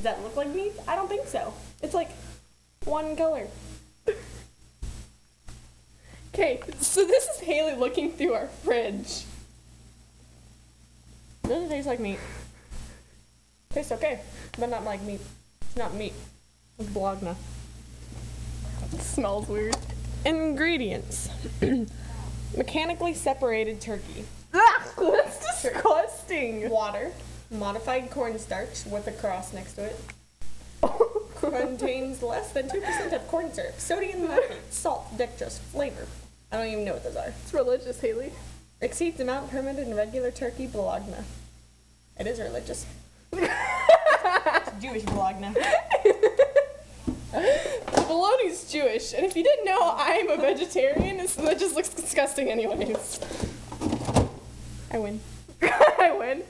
that look like meat? I don't think so. It's like one color. Okay, so this is Haley looking through our fridge. Doesn't taste like meat. Tastes okay, but not like meat. It's not meat. It's bologna. It smells weird. Ingredients. Mechanically separated turkey. That's disgusting. Water. Modified cornstarch with a cross next to it. Contains less than 2% of corn syrup. Sodium nitrate, salt, dextrose, flavor. I don't even know what those are. It's religious, Haley. Exceeds amount permitted in regular turkey bologna. It is religious. It's Jewish bologna. The bologna's Jewish, and if you didn't know, I'm a vegetarian, so that just looks disgusting anyways. I win. I win.